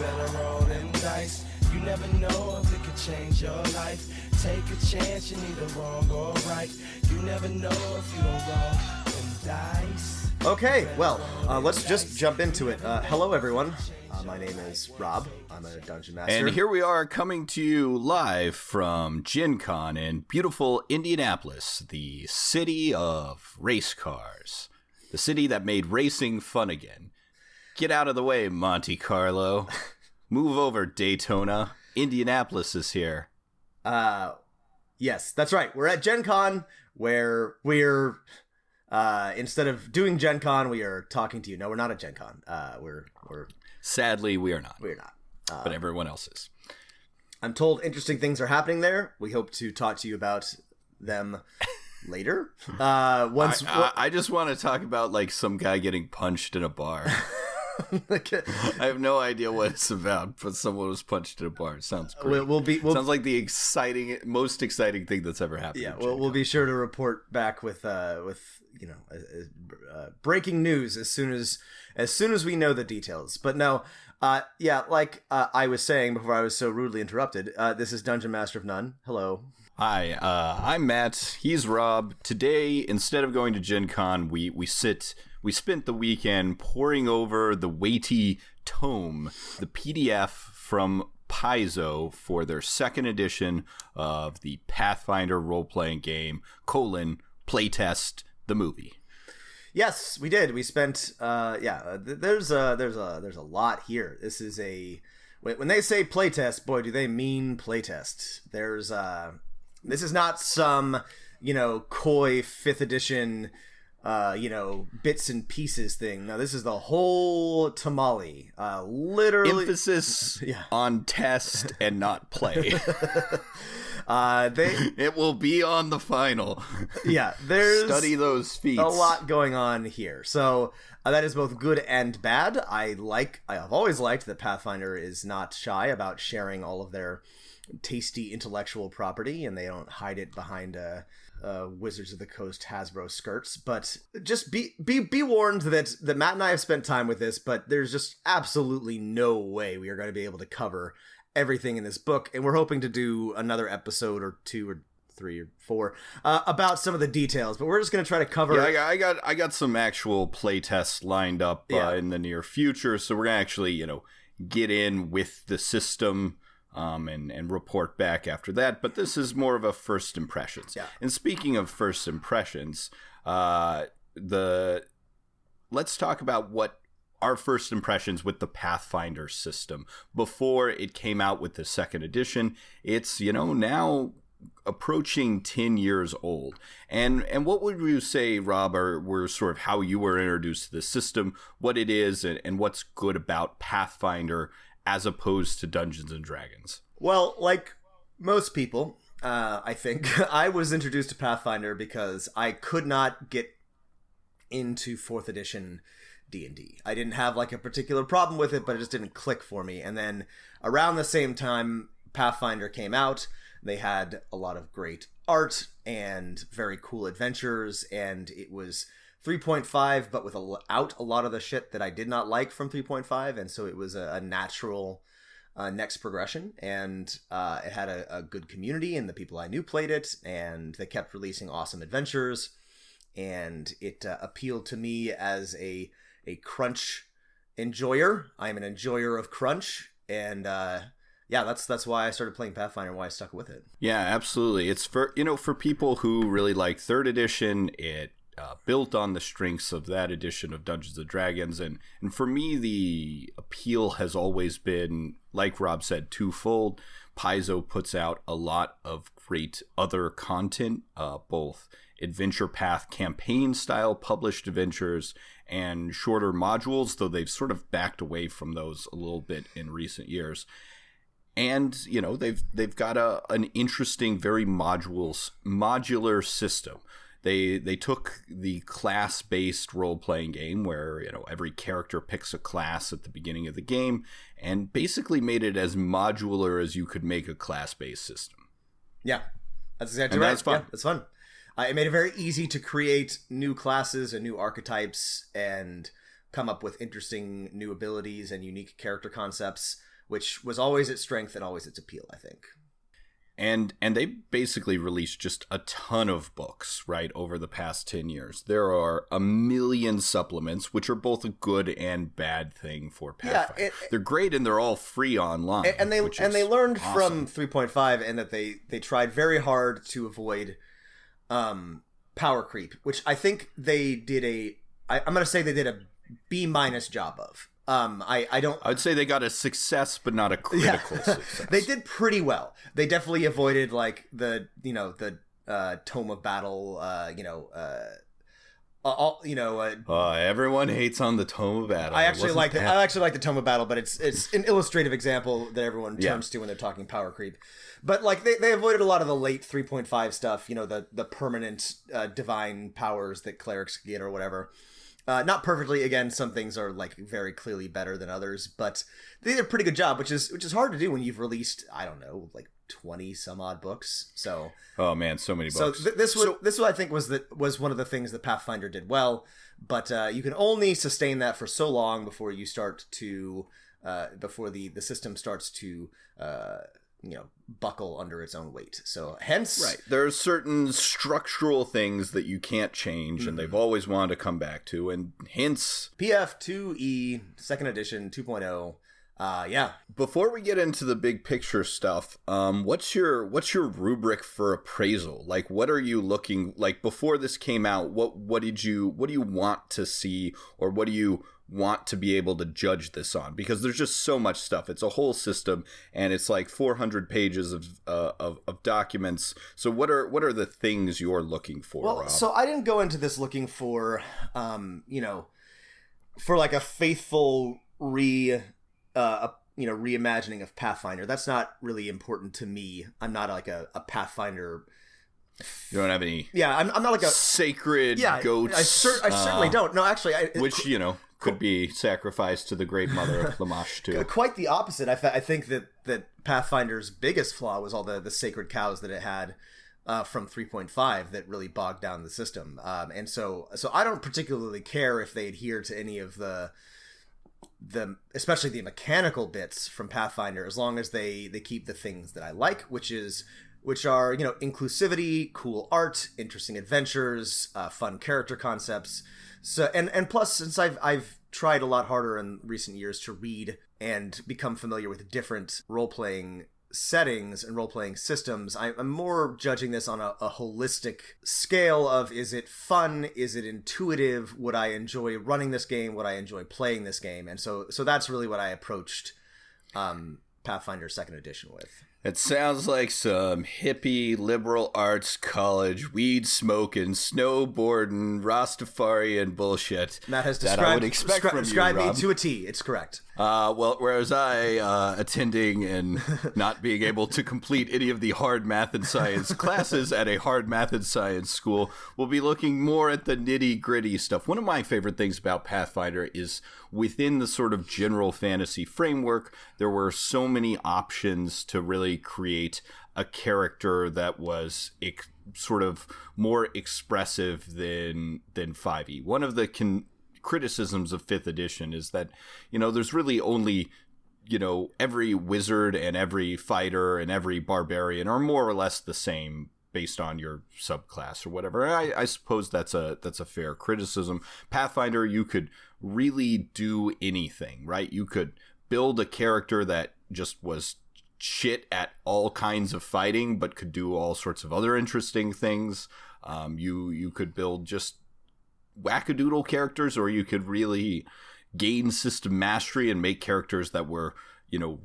better roll them dice. You never know if it could change your life. Take a chance, you're neither wrong or right. You never know if you don't roll them dice. Okay, well, let's just jump into it. Hello, everyone. My name is Rob. I'm a Dungeon Master. And here we are coming to you live from Gen Con in beautiful Indianapolis, the city of race cars. The city that made racing fun again. Get out of the way, Monte Carlo. Move over, Daytona. Indianapolis is here. Yes, that's right. We're at Gen Con, where we're, instead of doing Gen Con, we are talking to you. No, we're not at Gen Con. We're Sadly, we are not. We're not. But everyone else is. I'm told interesting things are happening there. We hope to talk to you about them later. I just want to talk about, like, some guy getting punched in a bar. I have no idea what it's about, but someone was punched in a bar. It sounds great. Sounds like the most exciting thing that's ever happened. Yeah, we'll be sure to report back with breaking news as soon as we know the details. But no, like I was saying before I was so rudely interrupted, this is Dungeon Master of None. Hello. Hi, I'm Matt. He's Rob. Today, instead of going to Gen Con, we spent the weekend poring over the weighty tome, the PDF from Paizo for their second edition of the Pathfinder Role-Playing Game, Playtest, the movie. Yes, we did. We spent, there's a lot here. This is when they say playtest, boy, do they mean playtest. This is not some, coy 5th edition, bits and pieces thing. No, this is the whole tamale. Literally. Emphasis on test and not play. It will be on the final. Yeah, there's study those feats. A lot going on here. So that is both good and bad. I have always liked that Pathfinder is not shy about sharing all of their tasty intellectual property, and they don't hide it behind Wizards of the Coast Hasbro skirts. But just be warned that Matt and I have spent time with this, but there's just absolutely no way we are going to be able to cover everything in this book, and we're hoping to do another episode or 2 or 3 or 4 about some of the details, but we're just going to try to cover. Yeah, I got some actual play tests lined up in the near future, so we're going to actually get in with the system and report back after that. But this is more of a first impressions. Yeah. And speaking of first impressions, let's talk about what our first impressions with the Pathfinder system before it came out with the second edition. It's, now approaching 10 years old. And what would you say, Rob, were sort of how you were introduced to the system, what it is, and what's good about Pathfinder as opposed to Dungeons and Dragons? Well, like most people, I think, I was introduced to Pathfinder because I could not get into 4th edition D&D. I didn't have like a particular problem with it, but it just didn't click for me. And then around the same time Pathfinder came out, they had a lot of great art and very cool adventures, and it was 3.5 but without a lot of the shit that I did not like from 3.5, and so it was a natural next progression, and it had a good community, and the people I knew played it, and they kept releasing awesome adventures, and it appealed to me as a crunch enjoyer. I'm an enjoyer of crunch, and that's why I started playing Pathfinder and why I stuck with it. Yeah, absolutely. It's for people who really like 3rd edition. It built on the strengths of that edition of Dungeons & Dragons, and for me the appeal has always been, like Rob said, twofold. Paizo puts out a lot of great other content, both adventure path campaign style published adventures and shorter modules, though they've sort of backed away from those a little bit in recent years. And they've got an interesting, very modular system. They took the class-based role-playing game where, every character picks a class at the beginning of the game and basically made it as modular as you could make a class-based system. Yeah, that's exactly right. That's fun. Yeah, that's fun. It made it very easy to create new classes and new archetypes and come up with interesting new abilities and unique character concepts which was always its strength and always its appeal, I think. And they basically released just a ton of books, right, over the past 10 years. There are a million supplements, which are both a good and bad thing for Pathfinder. They're great, and they're all free online. And they learned awesome. From 3.5, and that they tried very hard to avoid power creep, which I think they did I'm going to say they did a B- job of. I'd say they got a success, but not a critical success. They did pretty well. They definitely avoided like the Tome of Battle. Everyone hates on the Tome of Battle. I actually like the Tome of Battle, but it's an illustrative example that everyone turns to when they're talking power creep. But like they avoided a lot of the late 3.5 stuff. The permanent divine powers that clerics get or whatever. Not perfectly. Again, some things are like very clearly better than others, but they did a pretty good job, which is hard to do when you've released, I don't know, like 20 some odd books. So oh man, so many books. So this I think was one of the things that Pathfinder did well, but you can only sustain that for so long before you start to before the system starts to buckle under its own weight. So hence, right, there are certain structural things that you can't change, and they've always wanted to come back to, and hence PF2E 2nd edition 2.0. Before we get into the big picture stuff, what's your rubric for appraisal? Like, what are you looking like before this came out? What do you want to see, or what do you want to be able to judge this on? Because there's just so much stuff. It's a whole system, and it's like 400 pages of documents. So what are the things you're looking for, Rob? So I didn't go into this looking for for like a faithful reimagining of Pathfinder. That's not really important to me. I'm not like a Pathfinder. You don't have any. Yeah, I'm not like a sacred goats. I certainly don't. No, actually, could be sacrificed to the Great Mother of Lamash too. Quite the opposite. I think that Pathfinder's biggest flaw was all the sacred cows that it had from 3.5 that really bogged down the system. And so I don't particularly care if they adhere to any of the especially the mechanical bits from Pathfinder, as long as they keep the things that I like, which are inclusivity, cool art, interesting adventures, fun character concepts. So and plus, since I've tried a lot harder in recent years to read and become familiar with different role-playing settings and role-playing systems, I'm more judging this on a holistic scale of, is it fun? Is it intuitive? Would I enjoy running this game? Would I enjoy playing this game? And so that's really what I approached Pathfinder 2nd edition with. It sounds like some hippie liberal arts college weed smoking, snowboarding, Rastafarian bullshit. Matt has that I would expect from you, Rob. me to a T. It's correct. Whereas I attending and not being able to complete any of the hard math and science classes at a hard math and science school, will be looking more at the nitty gritty stuff. One of my favorite things about Pathfinder is within the sort of general fantasy framework, there were so many options to really create a character that was sort of more expressive than 5e. One of the criticisms of 5th edition is that, there's really only, every wizard and every fighter and every barbarian are more or less the same based on your subclass or whatever. I suppose that's a fair criticism. Pathfinder, you could really do anything, right? You could build a character that just was shit at all kinds of fighting, but could do all sorts of other interesting things. You could build just wackadoodle characters, or you could really gain system mastery and make characters that were,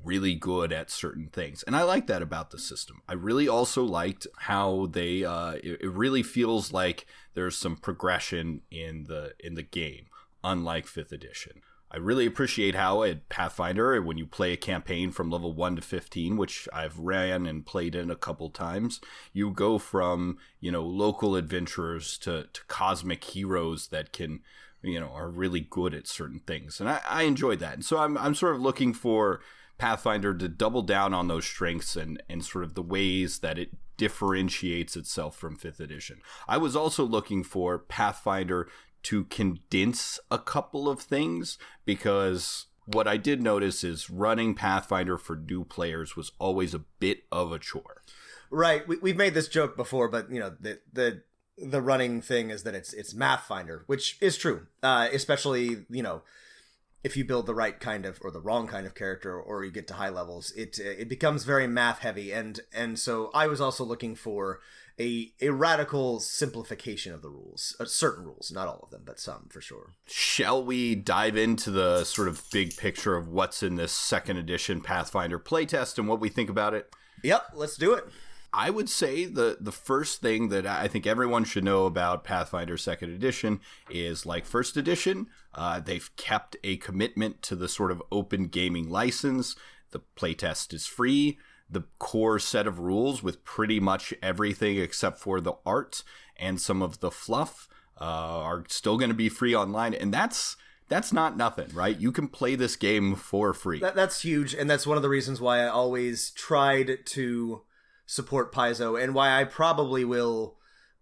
really good at certain things. And I like that about the system. I really also liked how they, it really feels like there's some progression in the game, unlike 5th edition. I really appreciate how at Pathfinder, when you play a campaign from level 1 to 15, which I've ran and played in a couple times, you go from, local adventurers to cosmic heroes that can, are really good at certain things. And I enjoyed that. And so I'm sort of looking for Pathfinder to double down on those strengths and sort of the ways that it differentiates itself from 5th edition. I was also looking for Pathfinder to condense a couple of things, because what I did notice is running Pathfinder for new players was always a bit of a chore. Right. We've made this joke before, but you know, the running thing is that it's Mathfinder, which is true. Especially, you know, if you build the right kind of or the wrong kind of character, or you get to high levels, it becomes very math heavy. And so I was also looking for a radical simplification of the rules, certain rules, not all of them, but some for sure. Shall we dive into the sort of big picture of what's in this second edition Pathfinder playtest and what we think about it? Yep, let's do it. I would say the first thing that I think everyone should know about Pathfinder 2nd Edition is, like First Edition, they've kept a commitment to the sort of open gaming license. The playtest is free. The core set of rules with pretty much everything except for the art and some of the fluff are still going to be free online. And that's not nothing, right? You can play this game for free. That's huge. And that's one of the reasons why I always tried to support Paizo, and why I probably will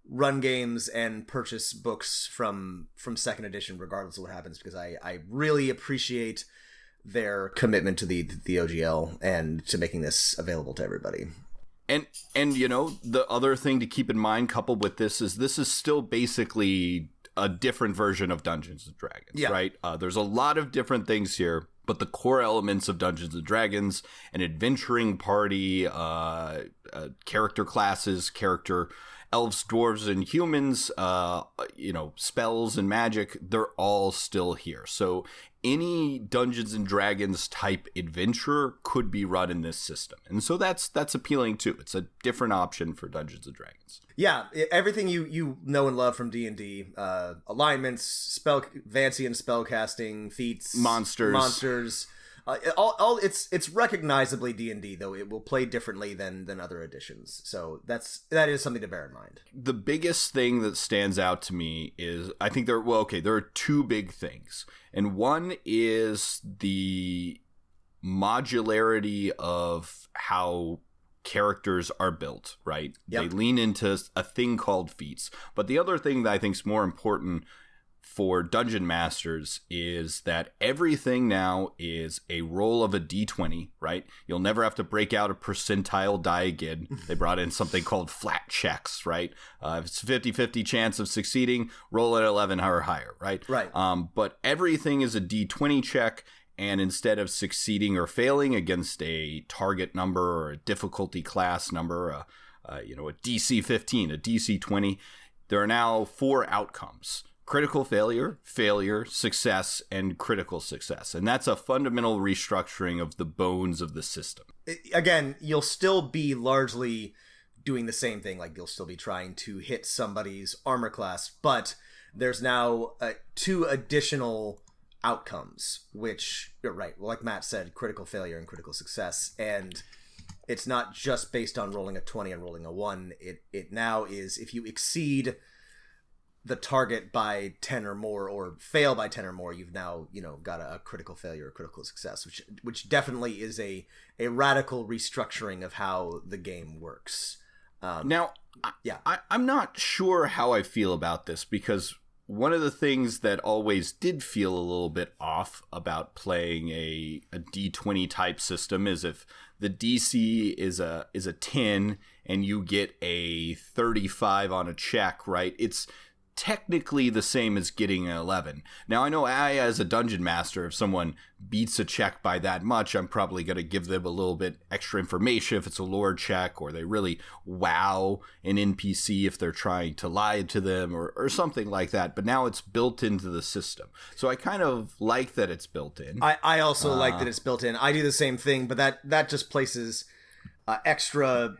run games and purchase books from second edition regardless of what happens, because I really appreciate their commitment to the OGL and to making this available to everybody. And you know, the other thing to keep in mind coupled with this is still basically a different version of Dungeons & Dragons, right? There's a lot of different things here, but the core elements of Dungeons & Dragons, an adventuring party, character classes, character elves, dwarves, and humans, you know, spells and magic, they're all still here. So any Dungeons & Dragons type adventure could be run in this system. And so that's appealing too. It's a different option for Dungeons & Dragons. Yeah, everything you know and love from D&D, alignments, Vancian spellcasting, feats, monsters. All it's recognizably D&D, though it will play differently than other editions. So that is something to bear in mind. The biggest thing that stands out to me is, I think there are two big things. And one is the modularity of how characters are built, right? Yep. They lean into a thing called feats. But the other thing that I think is more important for dungeon masters is that everything now is a roll of a d20, right? You'll never have to break out a percentile die again. They brought in something called flat checks, right? If it's 50-50 chance of succeeding, roll at 11 or higher, right? Right. But everything is a d20 check, and instead of succeeding or failing against a target number or a difficulty class number, a DC 15, a DC 20, there are now 4 outcomes: critical failure, failure, success, and critical success. And that's a fundamental restructuring of the bones of the system. Again, you'll still be largely doing the same thing. Like, you'll still be trying to hit somebody's armor class, but there's now 2 additional outcomes, which, you're right, well, like Matt said, critical failure and critical success. And it's not just based on rolling a 20 and rolling a 1. It now is, if you exceed the target by 10 or more, or fail by 10 or more, you've now, got a critical failure or critical success, which definitely is a radical restructuring of how the game works. I'm not sure how I feel about this, because one of the things that always did feel a little bit off about playing a D20 type system is if the DC is a 10 and you get a 35 on a check, right? It's technically the same as getting an 11. Now, I know as a dungeon master, if someone beats a check by that much, I'm probably going to give them a little bit extra information if it's a lore check, or they really wow an NPC if they're trying to lie to them, or something like that. But now it's built into the system. So I kind of like that it's built in. I also like that it's built in. I do the same thing, but that just places extra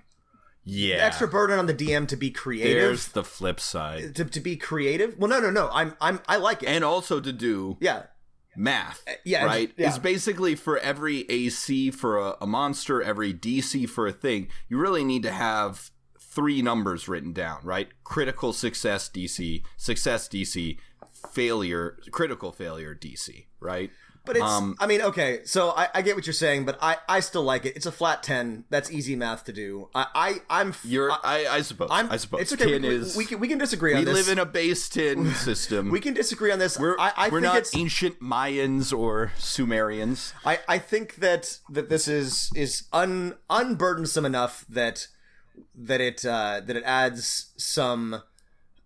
burden on the DM to be creative. There's the flip side. To be creative. Well, no. I like it, and also to do math. Right. It's basically for every AC for a monster, every DC for a thing. You really need to have 3 numbers written down, right? Critical success DC, success DC, failure, critical failure DC, right? But it's, I mean, okay, so I get what you're saying, but I still like it. It's a flat 10. That's easy math to do. I suppose. It's okay. We can disagree on this. We live in a base 10 system. We can disagree on this. We're think not it's ancient Mayans or Sumerians. I think that this is unburdensome enough that it adds some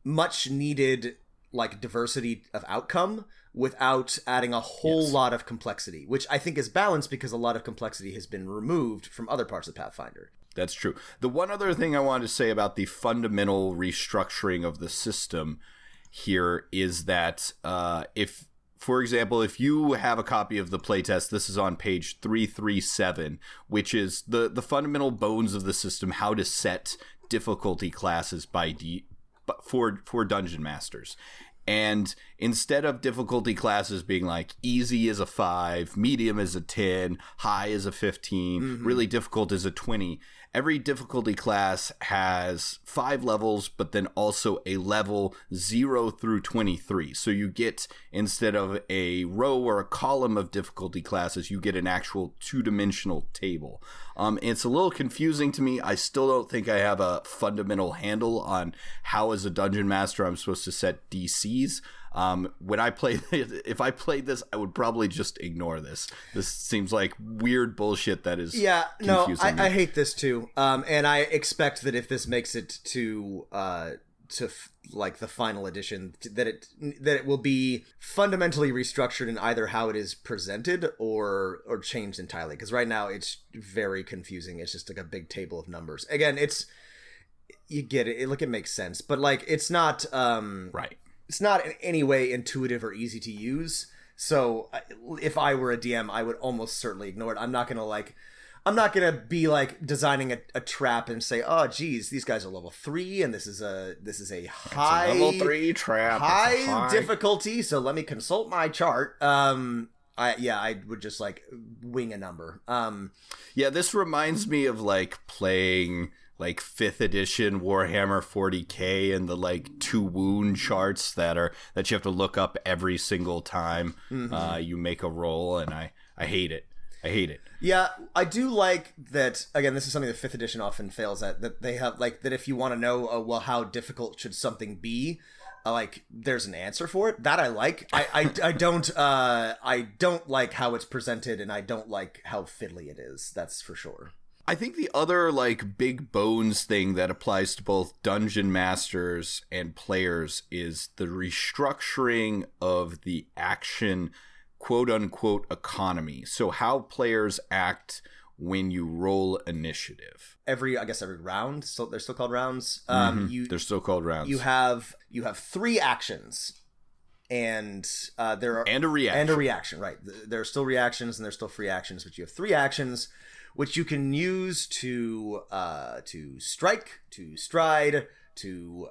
much needed like diversity of outcome without adding a whole lot of complexity, which I think is balanced because a lot of complexity has been removed from other parts of Pathfinder. That's true. The one other thing I wanted to say about the fundamental restructuring of the system here is that for example, if you have a copy of the playtest, this is on page 337, which is the fundamental bones of the system, how to set difficulty classes for dungeon masters. And instead of difficulty classes being like easy is a 5, medium is a 10, high is a 15, really difficult is a 20, every difficulty class has 5 levels, but then also a level 0 through 23. So you get, instead of a row or a column of difficulty classes, you get an actual 2-dimensional table. It's a little confusing to me. I still don't think I have a fundamental handle on how, as a dungeon master, I'm supposed to set DCs. When I play, if I played this, I would probably just ignore this. This seems like weird bullshit that is confusing me. I hate this too. And I expect that if this makes it to like the final edition, that it will be fundamentally restructured in either how it is presented or changed entirely. Because right now it's very confusing. It's just like a big table of numbers. Again, you get it. It makes sense, but like it's not right. It's not in any way intuitive or easy to use. So if I were a DM, I would almost certainly ignore it. I'm not gonna be like designing a trap and say, oh geez, these guys are level 3 and this is a high level 3 trap, high difficulty. So let me consult my chart. I would just like wing a number. This reminds me of like playing like 5th edition Warhammer 40k and the like 2 wound charts that you have to look up every single time you make a roll, and I hate it. Yeah, I do like that. Again, this is something that 5th edition often fails at, that they have like that if you want to know how difficult should something be, like there's an answer for it. That I like. I don't like how it's presented, and I don't like how fiddly it is. That's for sure. I think the other like big bones thing that applies to both dungeon masters and players is the restructuring of the action quote unquote economy. So how players act when you roll initiative. Every round, so they're still called rounds. They're still called rounds. You have 3 actions. And there are and a reaction. Right? There are still reactions and there's still free actions, but you have 3 actions which you can use to strike, to stride, to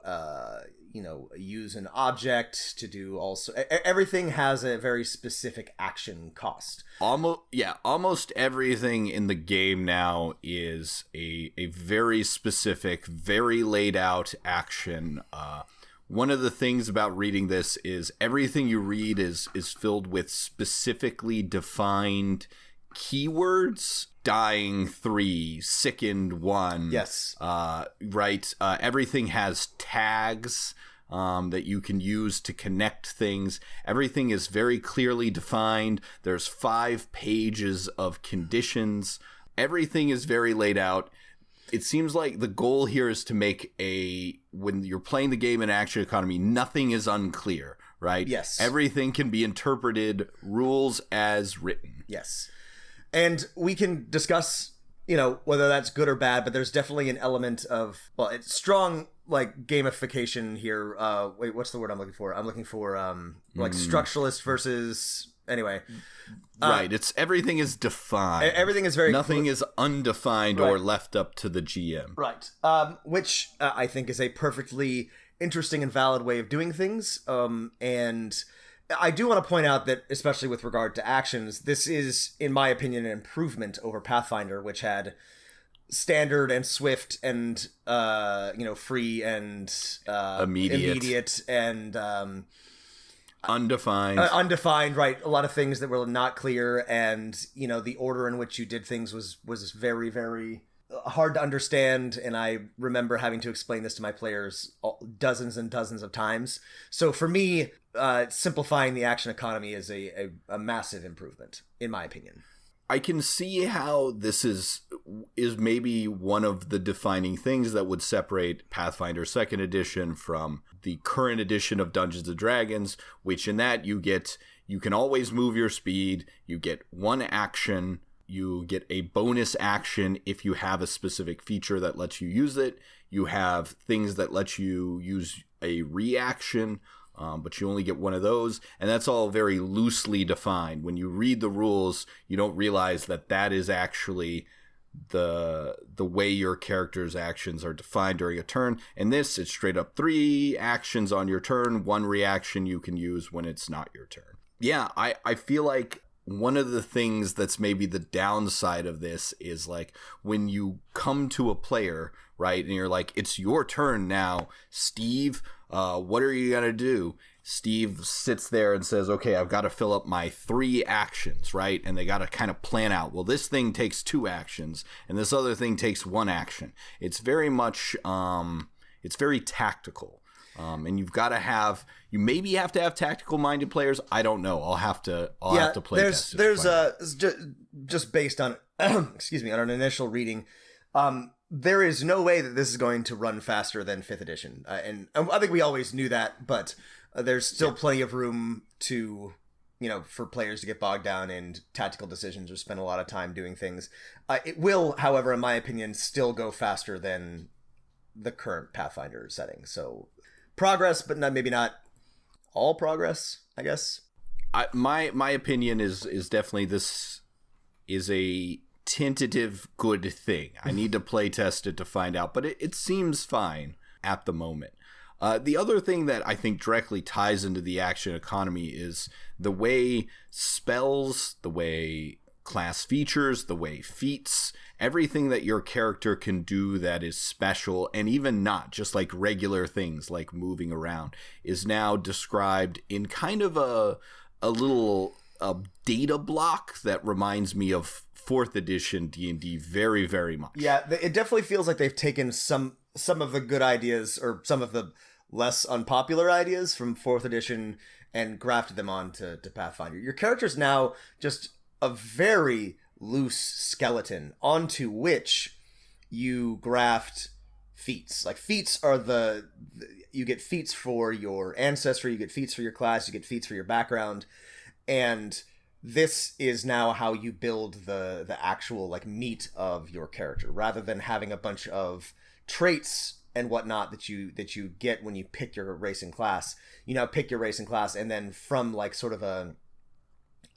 use an object, to do also. Everything has a very specific action cost. Almost everything in the game now is a very specific, very laid out action. One of the things about reading this is everything you read is filled with specifically defined keywords. Dying 3, sickened 1. Yes. Right. Everything has tags that you can use to connect things. Everything is very clearly defined. There's 5 pages of conditions. Everything is very laid out. It seems like the goal here is to make when you're playing the game in action economy, nothing is unclear, right? Yes. Everything can be interpreted, rules as written. Yes. And we can discuss, whether that's good or bad, but there's definitely an element of, it's strong, like, gamification here. Wait, what's the word I'm looking for? I'm looking for, like, structuralist versus, anyway. Right, everything is defined. Everything is very... Nothing is undefined or left up to the GM. Right. Which I think is a perfectly interesting and valid way of doing things. And... I do want to point out that, especially with regard to actions, this is, in my opinion, an improvement over Pathfinder, which had standard and swift and, free and immediate. And undefined, right? A lot of things that were not clear, and the order in which you did things was very, very hard to understand. And I remember having to explain this to my players dozens and dozens of times. So for me, simplifying the action economy is a massive improvement, in my opinion. I can see how this is maybe one of the defining things that would separate Pathfinder 2nd Edition from the current edition of Dungeons & Dragons, which in that you can always move your speed, you get one action, you get a bonus action if you have a specific feature that lets you use it, you have things that let you use a reaction, but you only get one of those, and that's all very loosely defined. When you read the rules, you don't realize that is actually the way your character's actions are defined during a turn. And this, it's straight up 3 actions on your turn, 1 reaction you can use when it's not your turn. Yeah, I feel like one of the things that's maybe the downside of this is like when you come to a player, right, and you're like, it's your turn now, Steve, what are you gonna do? Steve sits there and says, okay, I've got to fill up my 3 actions, right? And they got to kind of plan out, well, this thing takes 2 actions and this other thing takes 1 action. It's very much, it's very tactical. And you maybe have to have tactical minded players. I don't know. I'll have to play test. There's just based on, excuse me, on an initial reading, there is no way that this is going to run faster than 5th edition. And I think we always knew that, but there's still plenty of room to, for players to get bogged down in tactical decisions or spend a lot of time doing things. It will, however, in my opinion, still go faster than the current Pathfinder setting. So progress, but maybe not all progress, I guess. My opinion is definitely this is a tentative good thing. I need to play test it to find out, but it seems fine at the moment. The other thing that I think directly ties into the action economy is the way spells, the way class features, the way feats, everything that your character can do that is special, and even not just like regular things like moving around, is now described in kind of a little data block that reminds me of 4th edition D&D very, very much. Yeah, it definitely feels like they've taken some of the good ideas or some of the less unpopular ideas from 4th edition and grafted them onto Pathfinder. Your character's now just a very loose skeleton onto which you graft feats. Like, feats are you get feats for your ancestry, you get feats for your class, you get feats for your background, and this is now how you build the actual like meat of your character, rather than having a bunch of traits and whatnot that you get when you pick your race and class. You now pick your race and class, and then from like sort of a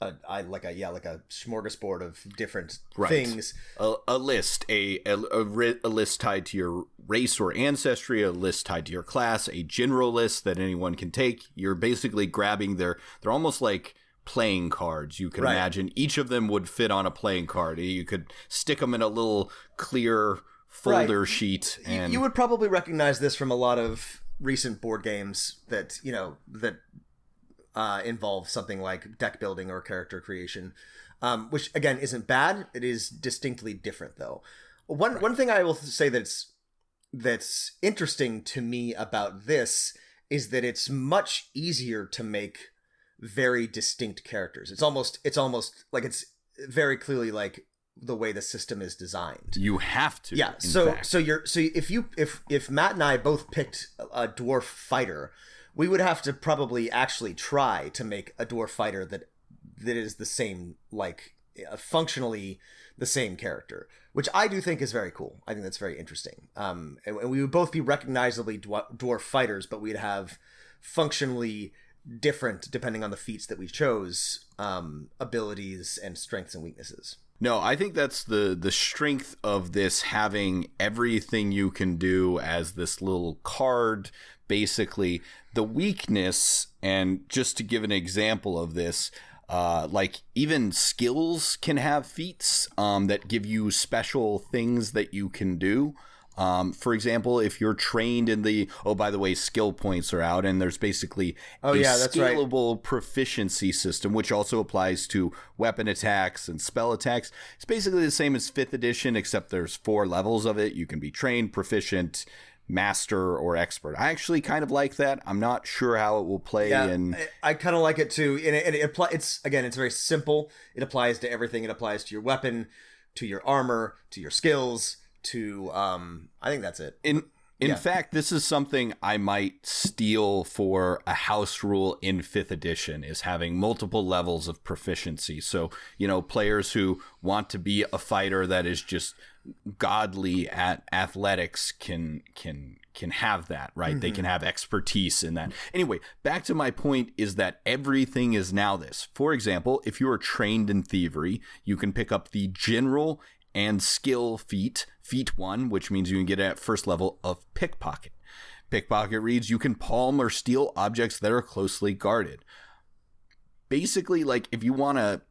smorgasbord of different things. A list, a list tied to your race or ancestry, a list tied to your class, a general list that anyone can take. You're basically grabbing they're almost like playing cards. You can imagine each of them would fit on a playing card. You could stick them in a little clear folder sheet. And you would probably recognize this from a lot of recent board games that involve something like deck building or character creation, which again isn't bad. It is distinctly different, though. One thing I will say that's interesting to me about this is that it's much easier to make very distinct characters. It's almost like it's very clearly like the way the system is designed. You have to. Yeah. So if Matt and I both picked a dwarf fighter, we would have to probably actually try to make a dwarf fighter that is the same, like functionally the same character, which I do think is very cool. I think that's very interesting. And we would both be recognizably dwarf fighters, but we'd have functionally different, depending on the feats that we chose, abilities and strengths and weaknesses. No, I think that's the strength of this, having everything you can do as this little card. Basically, the weakness, and just to give an example of this, like even skills can have feats that give you special things that you can do. For example, if you're trained in the, oh, by the way, skill points are out, and there's basically that's scalable proficiency system, which also applies to weapon attacks and spell attacks. It's basically the same as 5th edition, except there's 4 levels of it. You can be trained, proficient, master, or expert. I actually kind of like that. I'm not sure how it will play in. I kind of like it too. And it's very simple. It applies to everything. It applies to your weapon, to your armor, to your skills, to I think that's it. In fact, this is something I might steal for a house rule in 5th edition, is having multiple levels of proficiency. So, players who want to be a fighter that is just godly at athletics can have that, right? Mm-hmm. They can have expertise in that. Anyway, back to my point is that everything is now this. For example, if you are trained in thievery, you can pick up the general and skill feat 1, which means you can get at first level of pickpocket. Pickpocket reads, you can palm or steal objects that are closely guarded. Basically, like, if you want to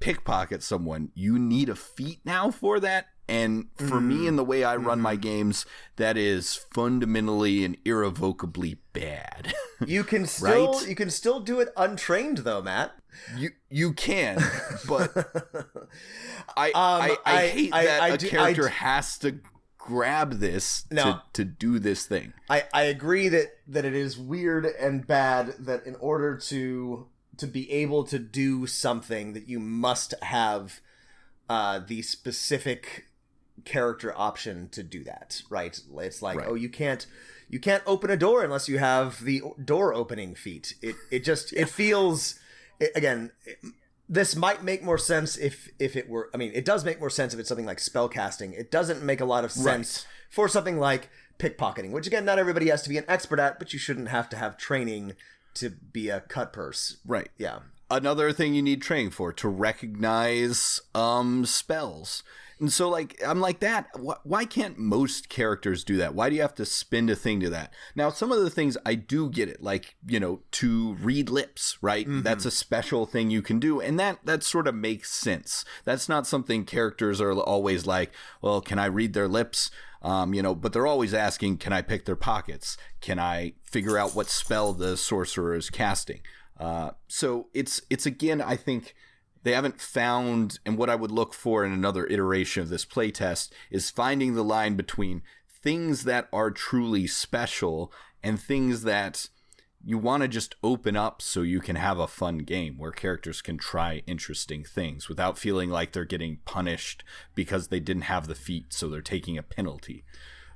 pickpocket someone, you need a feat now for that. And for me, in the way I run my games, that is fundamentally and irrevocably bad. You can still right? You can still do it untrained, though, Matt. You can, but I hate that a character has to grab this to do this thing. I agree that it is weird and bad that in order to be able to do something that you must have the specific character option to do that, right? It's like, oh, you can't open a door unless you have the door opening feat. It feels, again, this might make more sense if it were, I mean, it does make more sense if it's something like spellcasting. It doesn't make a lot of sense for something like pickpocketing, which, again, not everybody has to be an expert at, but you shouldn't have to have training to be a cut purse. Right. Yeah. Another thing you need training for, to recognize spells. And so, like, I'm like that. Why can't most characters do that? Why do you have to spend a thing to that? Now, some of the things I do get it, like, to read lips, right? Mm-hmm. That's a special thing you can do. And that sort of makes sense. That's not something characters are always like, well, can I read their lips? But they're always asking, can I pick their pockets? Can I figure out what spell the sorcerer is casting? So it's again, I think they haven't found, and what I would look for in another iteration of this playtest is finding the line between things that are truly special and things that you want to just open up so you can have a fun game where characters can try interesting things without feeling like they're getting punished because they didn't have the feat, so they're taking a penalty.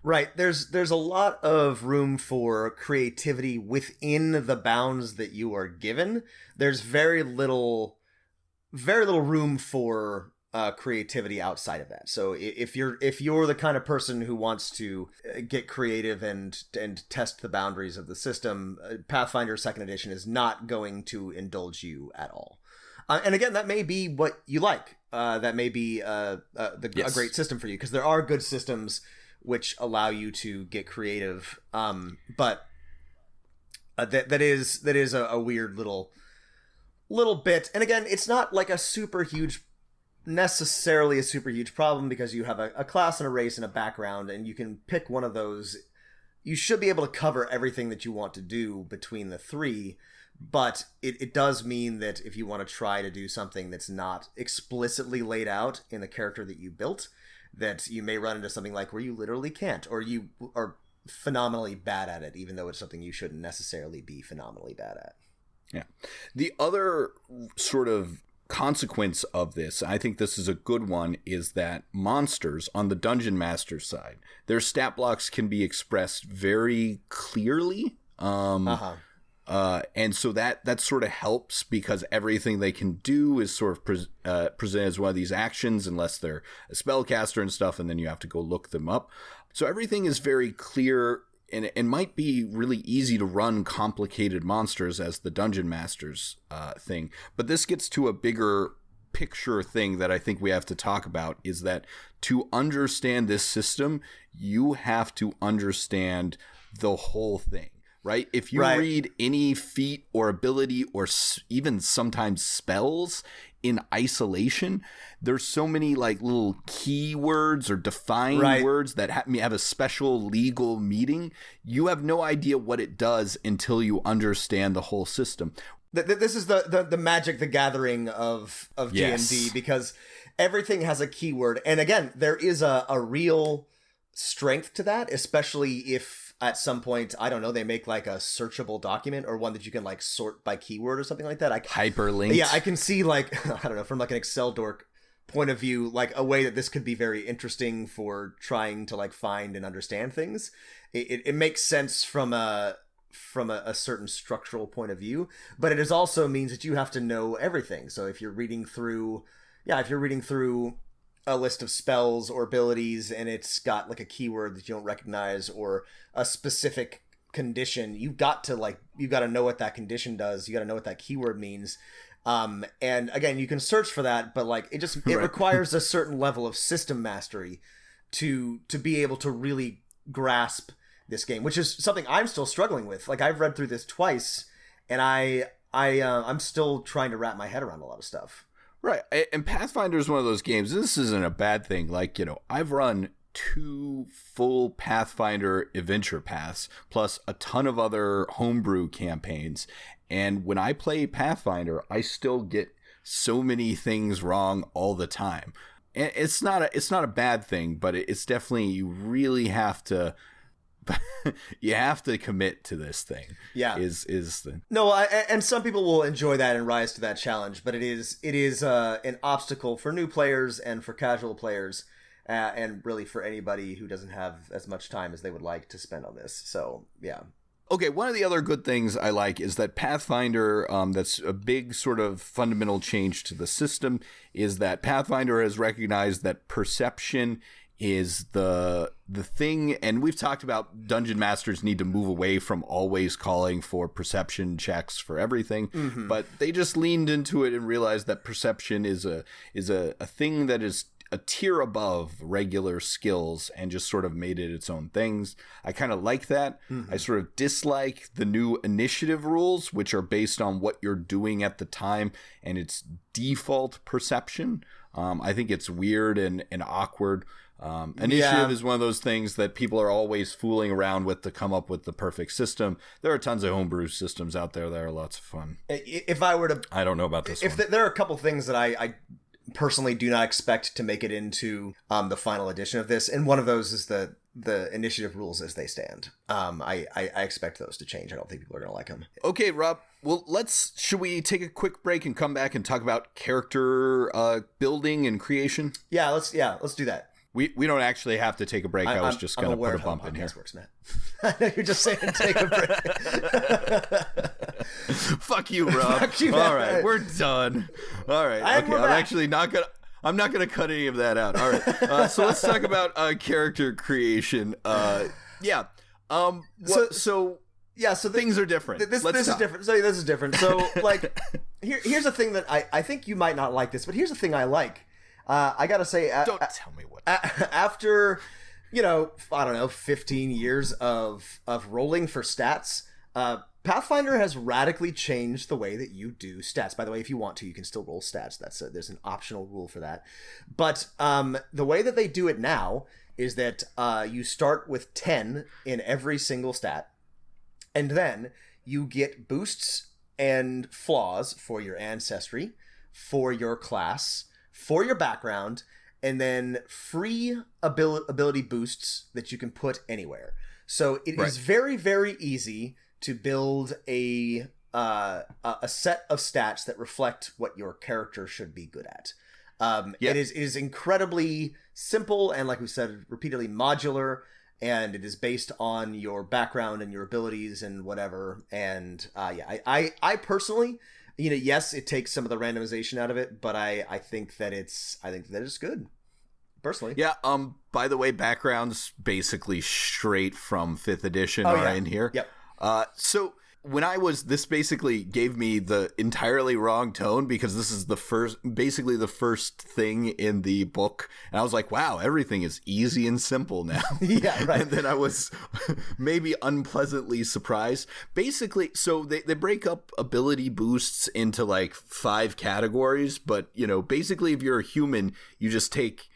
Right. There's a lot of room for creativity within the bounds that you are given. There's very little room for creativity outside of that. So if you're the kind of person who wants to get creative and test the boundaries of the system, Pathfinder 2nd edition is not going to indulge you at all. And again, that may be what you like. That may be a great system for you, because there are good systems which allow you to get creative. But that is a weird little bit. And again, it's not like necessarily a super huge problem, because you have a class and a race and a background, and you can pick one of those. You should be able to cover everything that you want to do between the three, but it does mean that if you want to try to do something that's not explicitly laid out in the character that you built, that you may run into something like where you literally can't, or you are phenomenally bad at it, even though it's something you shouldn't necessarily be phenomenally bad at. Yeah. The other sort of consequence of this, I think this is a good one, is that monsters on the Dungeon Master side, their stat blocks can be expressed very clearly. And so that sort of helps, because everything they can do is sort of presented as one of these actions, unless they're a spellcaster and stuff, and then you have to go look them up. So everything is very clear. And it might be really easy to run complicated monsters as the Dungeon Master's thing. But this gets to a bigger picture thing that I think we have to talk about, is that to understand this system, you have to understand the whole thing, right? If you read any feat or ability or even sometimes spells in isolation. There's so many like little keywords or defined words that have a special legal meaning. You have no idea what it does until you understand the whole system. This is the Magic the Gathering of D&D, because everything has a keyword. And again, there is a real strength to that, especially if at some point, I don't know, they make like a searchable document or one that you can like sort by keyword or something like that. Hyperlinked. Yeah, I can see like, I don't know, from like an Excel dork point of view, like a way that this could be very interesting for trying to like find and understand things. It makes sense from a certain structural point of view, but it also means that you have to know everything. So if you're reading through a list of spells or abilities and it's got like a keyword that you don't recognize or a specific condition, you've got to know what that condition does. You got to know what that keyword means. And again, you can search for that, but like it requires a certain level of system mastery to be able to really grasp this game, which is something I'm still struggling with. Like I've read through this twice and I'm still trying to wrap my head around a lot of stuff. Right. And Pathfinder is one of those games. This isn't a bad thing. Like, I've run 2 full Pathfinder adventure paths, plus a ton of other homebrew campaigns. And when I play Pathfinder, I still get so many things wrong all the time. And it's not a bad thing, but it's definitely, you really have to commit to this thing. Yeah, and some people will enjoy that and rise to that challenge, but it is an obstacle for new players and for casual players, and really for anybody who doesn't have as much time as they would like to spend on this. So yeah. Okay, one of the other good things I like is that Pathfinder, that's a big sort of fundamental change to the system, is that Pathfinder has recognized that perception is the thing, and we've talked about dungeon masters need to move away from always calling for perception checks for everything, but they just leaned into it and realized that perception is a thing that is a tier above regular skills and just sort of made it its own things. I kind of like that. I sort of dislike the new initiative rules, which are based on what you're doing at the time and its default perception. I think it's weird and awkward. Initiative is one of those things that people are always fooling around with to come up with the perfect system. There are tons of homebrew systems out there that are lots of fun. If I were to... I don't know about this one. There are a couple things that I personally do not expect to make it into the final edition of this, and one of those is the initiative rules as they stand. I expect those to change. I don't think people are going to like them. Okay, Rob. Well, should we take a quick break and come back and talk about character building and creation? Yeah, let's do that. We don't actually have to take a break. I was just going to put a bump in here. Works, Matt. I know you're just saying take a break. Fuck you, Rob. Fuck you, all right, we're done. All right. I'm not gonna cut any of that out. All right. So let's talk about character creation. So things are different. This is different. So this is different. So like, here's the thing that I think you might not like this, but here's the thing I like. I gotta say, don't tell me what. After, I don't know, 15 years of rolling for stats, Pathfinder has radically changed the way that you do stats. By the way, if you want to, you can still roll stats. There's an optional rule for that. But the way that they do it now is that you start with 10 in every single stat, and then you get boosts and flaws for your ancestry, for your class, for your background, and then free ability boosts that you can put anywhere. So it is very, very easy to build a set of stats that reflect what your character should be good at. It is incredibly simple and, like we said, repeatedly modular, and it is based on your background and your abilities and whatever. And I personally, yes, it takes some of the randomization out of it, but I think that it's good. Personally. Yeah, by the way, backgrounds basically straight from 5th edition are in here. Yep. So this basically gave me the entirely wrong tone, because this is the first thing in the book, and I was like, wow, everything is easy and simple now. Yeah, right. And then I was maybe unpleasantly surprised. Basically, so they break up ability boosts into like 5 categories, but basically if you're a human, you just take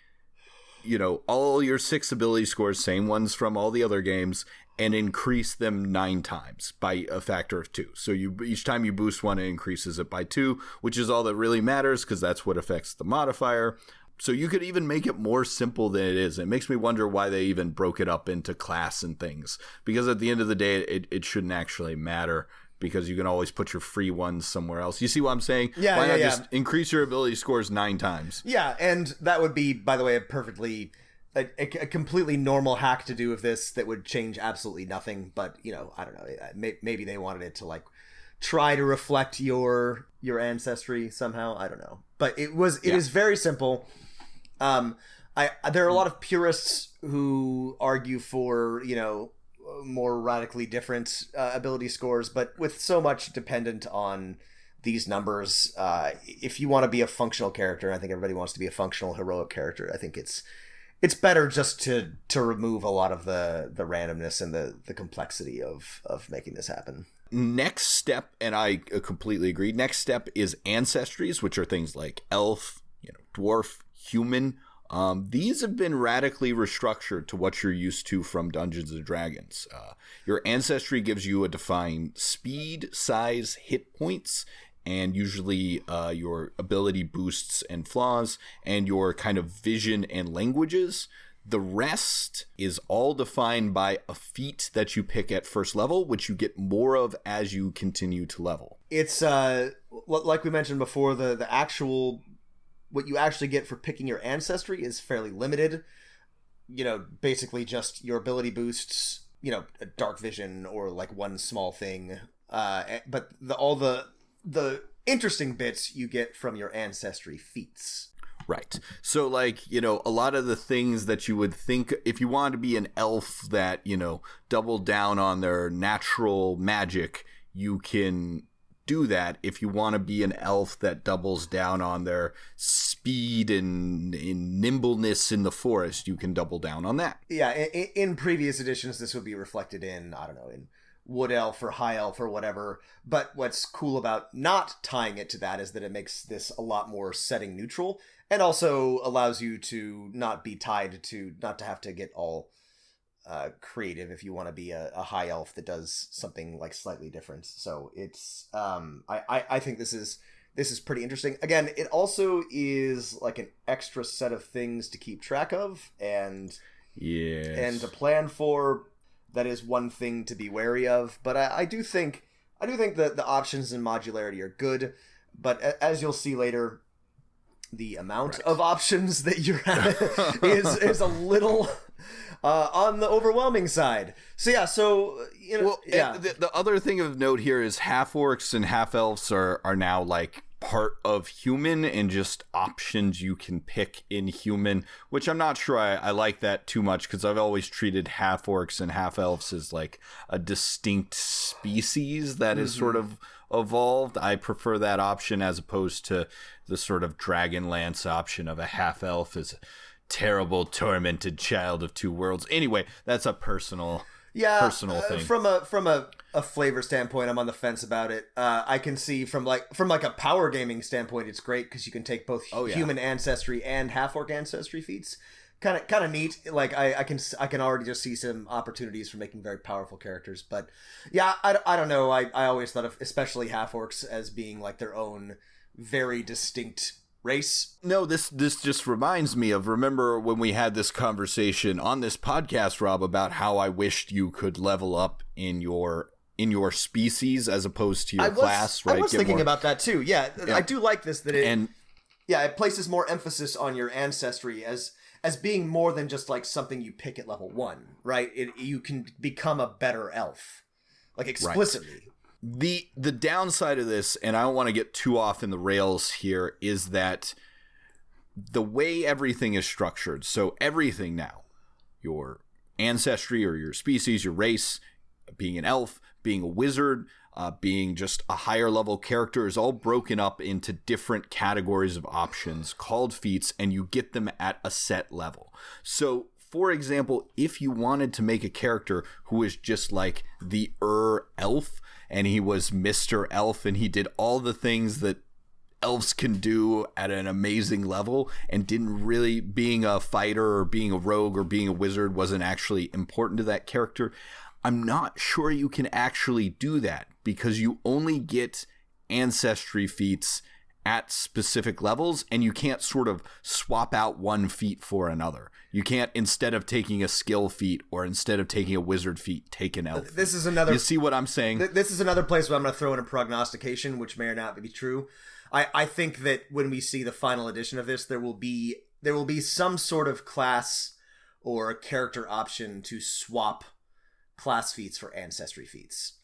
all your 6 ability scores, same ones from all the other games, and increase them 9 times by a factor of 2. So each time you boost one, it increases it by 2, which is all that really matters, because that's what affects the modifier. So you could even make it more simple than it is. It makes me wonder why they even broke it up into class and things, because at the end of the day, it shouldn't actually matter, because you can always put your free ones somewhere else. You see what I'm saying? Yeah, why not just increase your ability scores 9 times? Yeah, and that would be, by the way, a completely normal hack to do with this that would change absolutely nothing. But I don't know. Maybe they wanted it to like try to reflect your ancestry somehow. I don't know. But it is very simple. There are a lot of purists who argue for more radically different ability scores, but with so much dependent on these numbers, if you want to be a functional character, I think everybody wants to be a functional heroic character, I think it's better just to remove a lot of the randomness and the complexity of making this happen. Next step, and I completely agree, next step is ancestries, which are things like elf, dwarf, human. These have been radically restructured to what you're used to from Dungeons & Dragons. Your ancestry gives you a defined speed, size, hit points, and usually your ability boosts and flaws, and your kind of vision and languages. The rest is all defined by a feat that you pick at first level, which you get more of as you continue to level. It's like we mentioned before, the actual what you actually get for picking your ancestry is fairly limited. Basically just your ability boosts, a dark vision or like one small thing. But all the interesting bits you get from your ancestry feats. Right. So like, a lot of the things that you would think if you wanted to be an elf that, doubled down on their natural magic, you can do that. If you want to be an elf that doubles down on their speed and in nimbleness in the forest, you can double down on that. Yeah, in previous editions, this would be reflected in, I don't know, in wood elf or high elf or whatever. But what's cool about not tying it to that is that it makes this a lot more setting neutral, and also allows you to not be tied to, not to have to get all creative if you want to be a high elf that does something like slightly different. So it's I think this is pretty interesting. Again, it also is like an extra set of things to keep track of and to plan for. That is one thing to be wary of. But I do think that the options and modularity are good. But as you'll see later, the amount of options that you have is a little on the overwhelming side. So yeah, the other thing of note here is half orcs and half elves are now like part of human and just options you can pick in human, which I'm not sure I like that too much, because I've always treated half orcs and half elves as like a distinct species that is sort of evolved. I prefer that option as opposed to the sort of Dragonlance option of a half elf as a terrible tormented child of two worlds. Anyway, that's a personal thing. From a flavor standpoint, I'm on the fence about it. I can see from a power gaming standpoint, it's great because you can take both human ancestry and half orc ancestry feats. Kind of neat. Like I can already just see some opportunities for making very powerful characters. But yeah, I don't know. I always thought of especially half orcs as being like their own very distinct race. No, this just reminds me of, remember when we had this conversation on this podcast, Rob, about how I wished you could level up in your species as opposed to your class, right? I was thinking about that too. Yeah, I do like this that it places more emphasis on your ancestry as being more than just like something you pick at level 1, right? You can become a better elf, like explicitly. Right. The downside of this, and I don't want to get too off in the rails here, is that the way everything is structured, so everything now, your ancestry or your species, your race, being an elf, being a wizard, being just a higher level character, is all broken up into different categories of options called feats, and you get them at a set level. So, for example, if you wanted to make a character who is just like the elf, and he was Mr. Elf, and he did all the things that elves can do at an amazing level, and didn't really, being a fighter or being a rogue or being a wizard wasn't actually important to that character, I'm not sure you can actually do that, because you only get ancestry feats at specific levels, and you can't sort of swap out one feat for another. You can't, instead of taking a skill feat or instead of taking a wizard feat, take an elf. This is another. You see what I'm saying? This is another place where I'm going to throw in a prognostication, which may or not be true. I think that when we see the final edition of this, there will be some sort of class or character option to swap class feats for ancestry feats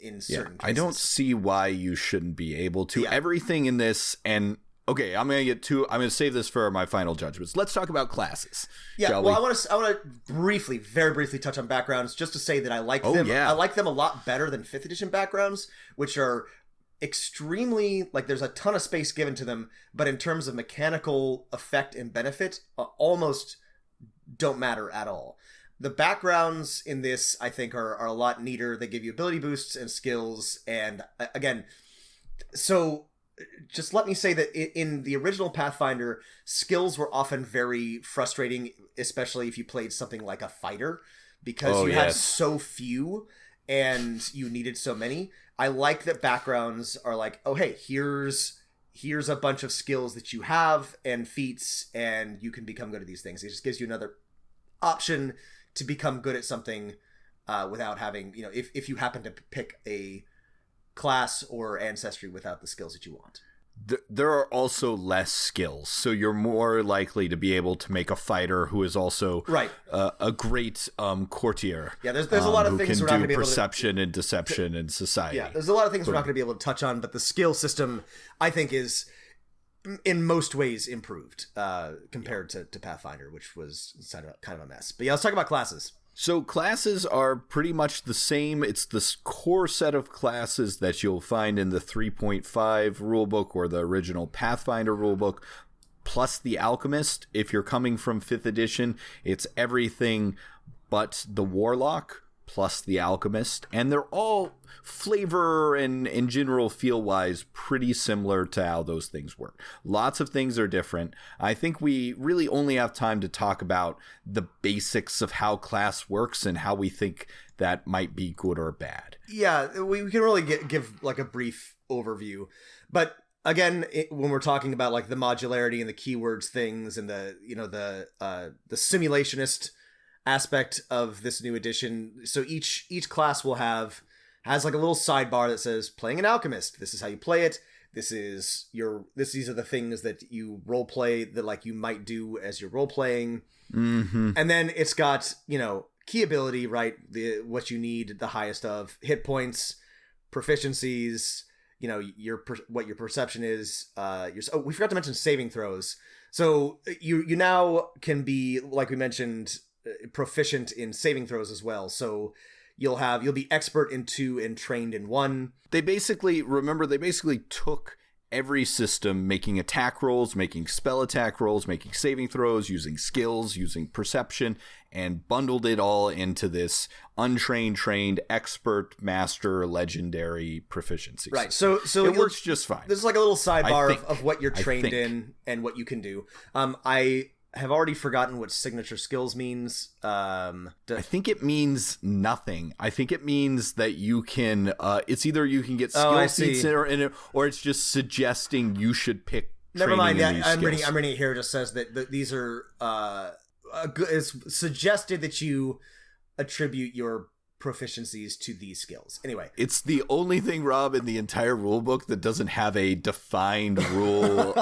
in certain cases. I don't see why you shouldn't be able to. Yeah. Everything in this, and okay, I'm going to save this for my final judgments. Let's talk about classes. Yeah, well, I want to very briefly touch on backgrounds, just to say that I like them. Yeah. I like them a lot better than 5th edition backgrounds, which are extremely, like, there's a ton of space given to them, but in terms of mechanical effect and benefit, almost don't matter at all. The backgrounds in this, I think, are a lot neater. They give you ability boosts and skills. And again, so just let me say that in the original Pathfinder, skills were often very frustrating, especially if you played something like a fighter, because you had so few and you needed so many. I like that backgrounds are like, oh, hey, here's a bunch of skills that you have and feats, and you can become good at these things. It just gives you another option to become good at something without having, if you happen to pick a class or ancestry without the skills that you want. There are also less skills, so you're more likely to be able to make a fighter who is also a great courtier. Yeah, there's a lot of things who we're not can going to do be able perception and deception in society. Yeah, there's a lot of things we're not going to be able to touch on, but the skill system, I think, is in most ways improved compared to Pathfinder, which was kind of a mess. But yeah, let's talk about classes. So classes are pretty much the same. It's the core set of classes that you'll find in the 3.5 rulebook or the original Pathfinder rulebook, plus the Alchemist. If you're coming from 5th edition, it's everything but the Warlock plus the Alchemist. And they're all flavor and in general feel-wise pretty similar to how those things work. Lots of things are different. I think we really only have time to talk about the basics of how class works and how we think that might be good or bad. Yeah, we can really give like a brief overview. But again, when we're talking about like the modularity and the keywords things and the simulationist aspect of this new edition, so each class has like a little sidebar that says playing an alchemist. This is how you play it. These are the things that you role play that like you might do as you're role playing. Mm-hmm. And then it's got, key ability, right? What you need the highest of, hit points, proficiencies, what your perception is. We forgot to mention saving throws. So you now can be, like we mentioned, proficient in saving throws as well. So you'll be expert in 2 and trained in 1. They basically took every system, making attack rolls, making spell attack rolls, making saving throws, using skills, using perception, and bundled it all into this untrained, trained, expert, master, legendary proficiency right system. So it works just fine. There's like a little sidebar of what you're trained in and what you can do. I have already forgotten what signature skills means. I think it means nothing. I think it means that you can it's either you can get skill feats or it's just suggesting you should pick. Never mind. I'm reading it here. It just says that these are it's suggested that you attribute your proficiencies to these skills. Anyway, it's the only thing, Rob, in the entire rule book that doesn't have a defined rule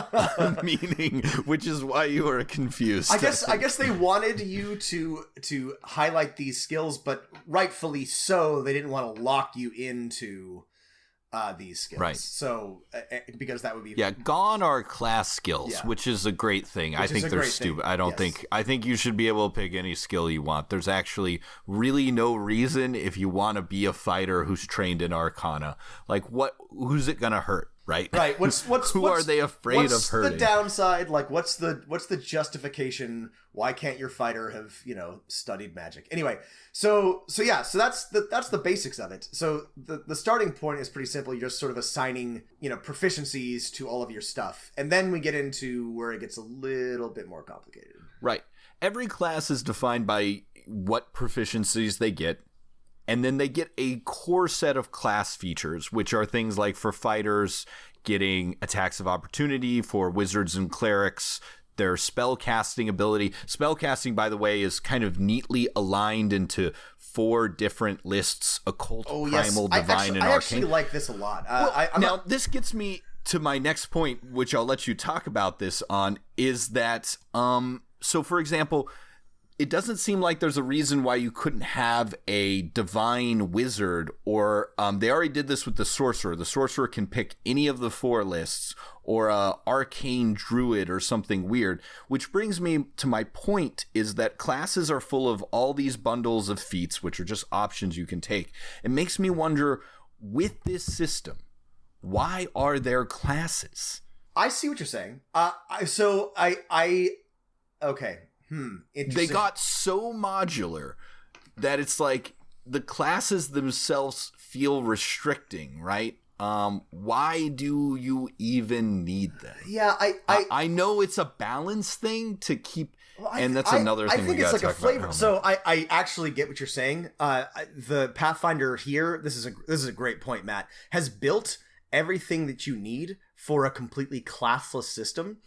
meaning, which is why you are confused. I guess they wanted you to highlight these skills, but rightfully so, they didn't want to lock you into these skills. Right. So because that would be gone are class skills, Yeah. which is a great thing. I think they're stupid. I think you should be able to pick any skill you want. There's actually really no reason if you want to be a fighter who's trained in Arcana. Like who's it gonna hurt? Right. Who are they afraid of hurting? What's the downside? Like, what's the justification? Why can't your fighter have studied magic? Anyway, so that's the basics of it. So the starting point is pretty simple. You're just sort of assigning proficiencies to all of your stuff, and then we get into where it gets a little bit more complicated. Right. Every class is defined by what proficiencies they get. And then they get a core set of class features, which are things like for fighters, getting attacks of opportunity, for wizards and clerics, their spell casting ability. Spell casting, by the way, is kind of neatly aligned into 4 different lists: occult, primal, divine, and arcane. I actually like this a lot. This gets me to my next point, which I'll let you talk about this on, is that, so for example, it doesn't seem like there's a reason why you couldn't have a divine wizard, or they already did this with the sorcerer. The sorcerer can pick any of the 4 lists, or a arcane druid or something weird, which brings me to my point, is that classes are full of all these bundles of feats, which are just options you can take. It makes me wonder, with this system, why are there classes? I see what you're saying. Okay. They got so modular that it's like the classes themselves feel restricting, right? Why do you even need them? Yeah, I know it's a balance thing to keep, and that's another thing we got to talk about. I think it's like a flavor. So I actually get what you're saying. The Pathfinder here, this is a great point, Matt, has built everything that you need for a completely classless system,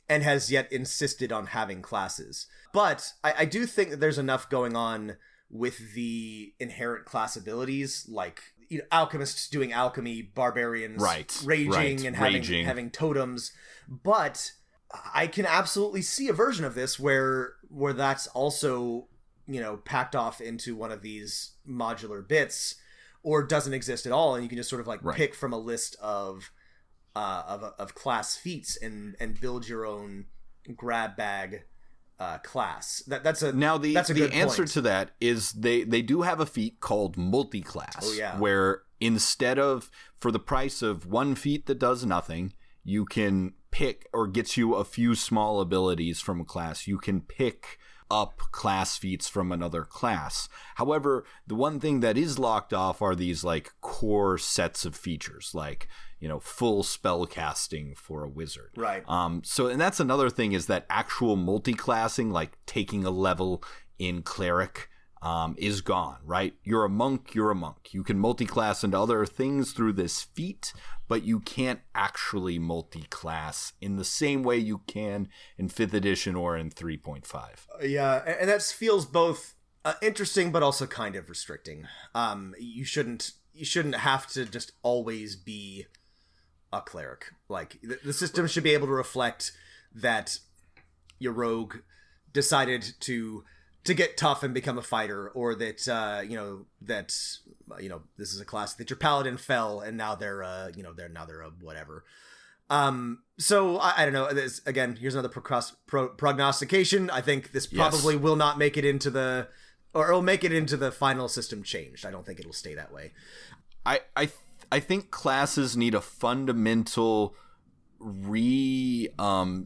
and has yet insisted on having classes. But I do think that there's enough going on with the inherent class abilities, like alchemists doing alchemy, barbarians raging and having totems. But I can absolutely see a version of this where that's also packed off into one of these modular bits, or doesn't exist at all, and you can just sort of pick from a list of class feats and build your own grab bag class. That's a good answer point. to that is they do have a feat called multi-class. Oh, yeah. Where instead of, for the price of 1 feat that does nothing, you can pick, or gets you a few small abilities from a class, you can pick up class feats from another class. However, the one thing that is locked off are these core sets of features, like full spell casting for a wizard. Right. So, and that's another thing, is that actual multi-classing, like taking a level in cleric, is gone, right? You're a monk. You can multi-class into other things through this feat, but you can't actually multi-class in the same way you can in 5th edition or in 3.5. Yeah, and that feels both interesting but also kind of restricting. You shouldn't have to just always be a cleric. Like, the system should be able to reflect that your rogue decided to get tough and become a fighter, or that this is a class that your paladin fell and now they're a whatever. So I don't know. This, again, here's another prognostication. I think this probably will not make it into the, or it'll make it into the final system changed. I don't think it'll stay that way. I think classes need a fundamental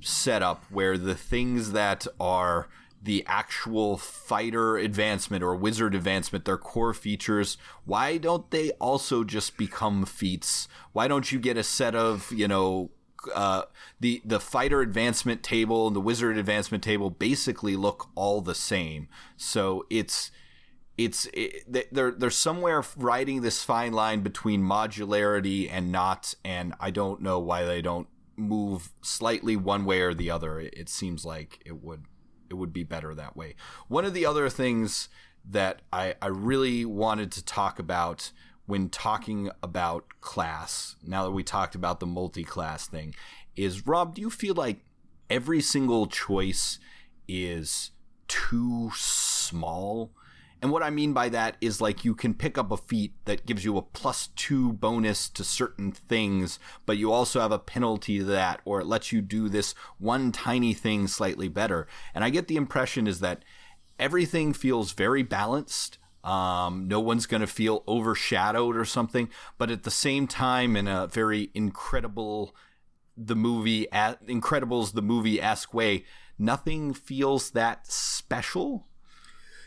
setup where the things that are the actual fighter advancement or wizard advancement, their core features, why don't they also just become feats? Why don't you get a set of, the fighter advancement table and the wizard advancement table basically look all the same? So they're somewhere riding this fine line between modularity and not, and I don't know why they don't move slightly one way or the other. It seems like it would be better that way. One of the other things that I really wanted to talk about when talking about class, now that we talked about the multi-class thing, is, Rob, do you feel like every single choice is too small And what I mean by that is like you can pick up a feat that gives you a +2 bonus to certain things, but you also have a penalty to that, or it lets you do this one tiny thing slightly better. And I get the impression is that everything feels very balanced. No one's going to feel overshadowed or something, but at the same time, in a very Incredibles the movie-esque way, nothing feels that special.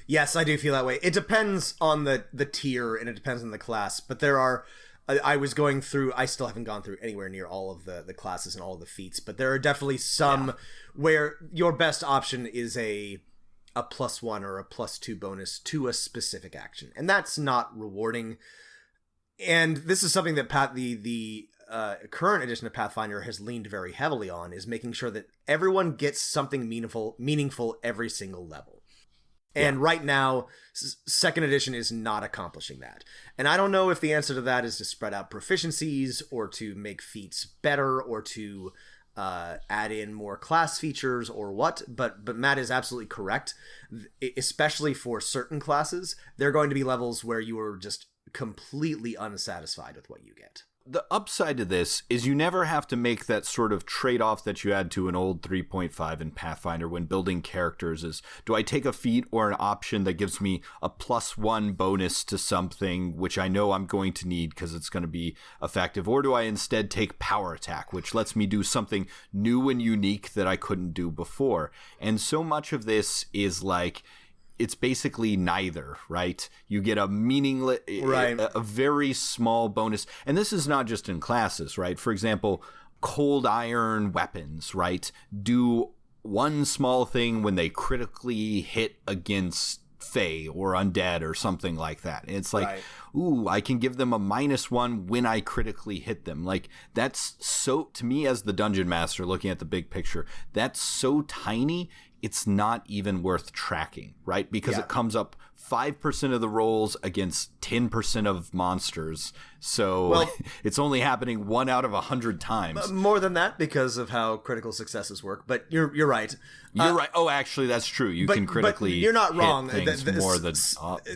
Yes, I do feel that way. It depends on the tier and it depends on the class, but there are... I was going through... I still haven't gone through anywhere near all of the classes and all of the feats, but there are definitely some where your best option is a +1 or a +2 bonus to a specific action, and that's not rewarding. And this is something that the current edition of Pathfinder has leaned very heavily on, is making sure that everyone gets something meaningful every single level. And right now, second edition is not accomplishing that. And I don't know if the answer to that is to spread out proficiencies or to make feats better or to add in more class features or what, but Matt is absolutely correct. Especially for certain classes, there are going to be levels where you are just completely unsatisfied with what you get. The upside to this is you never have to make that sort of trade-off that you had to an old 3.5 in Pathfinder when building characters is, do I take a feat or an option that gives me a +1 bonus to something which I know I'm going to need because it's going to be effective, or do I instead take power attack, which lets me do something new and unique that I couldn't do before? And so much of this is like, it's basically neither, right? You get a meaningless, a very small bonus. And this is not just in classes, right? For example, cold iron weapons, right? Do one small thing when they critically hit against Fae or undead or something like that. And it's like, ooh, I can give them a -1 when I critically hit them. Like, that's so, to me as the dungeon master looking at the big picture, that's so tiny, it's not even worth tracking, right? Because it comes up 5% of the rolls against 10% of monsters. So it's only happening 1 out of 100 times. More than that because of how critical successes work. But you're right. You're right. Oh, actually, that's true. You can critically. But you're not wrong. Hit things more than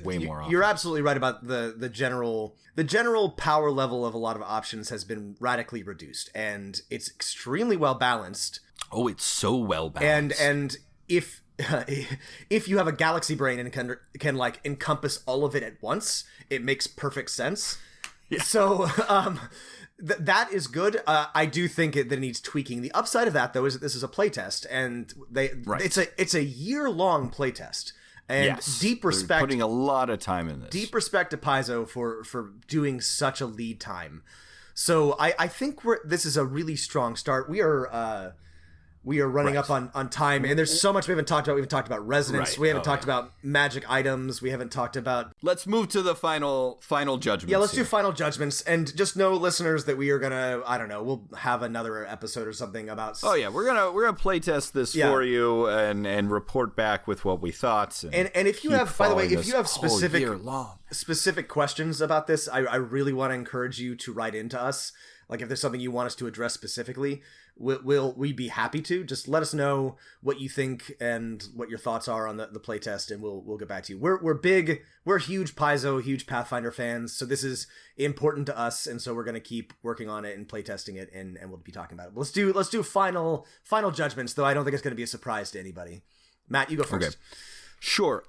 way more often. You're absolutely right about the general power level of a lot of options has been radically reduced, and it's extremely well balanced. Oh, it's so well balanced. And if you have a galaxy brain and can like encompass all of it at once, it makes perfect sense. Yeah. So that is good. I do think that it needs tweaking. The upside of that, though, is that this is a playtest, and it's a year-long playtest. And deep respect, they're putting a lot of time in this. Deep respect to Paizo for doing such a lead time. So I think this is a really strong start. We are running up on time, and there's so much we haven't talked about. We haven't talked about resonance. We haven't talked about magic items. We haven't talked about... Let's move to the final judgments. Yeah, let's do final judgments. And just know, listeners, that we are going to, I don't know, we'll have another episode or something about... Oh, yeah, we're gonna play test this for you and report back with what we thought. And if you have, by the way, if you have specific questions about this, I really want to encourage you to write into us. Like, if there's something you want us to address specifically, we'd be happy to. Just let us know what you think and what your thoughts are on the playtest, and we'll get back to you. We're huge Paizo, huge Pathfinder fans, so this is important to us, and so we're gonna keep working on it and playtesting it, and we'll be talking about it. Let's do final judgments, though I don't think it's gonna be a surprise to anybody. Matt, you go first. Okay. Sure.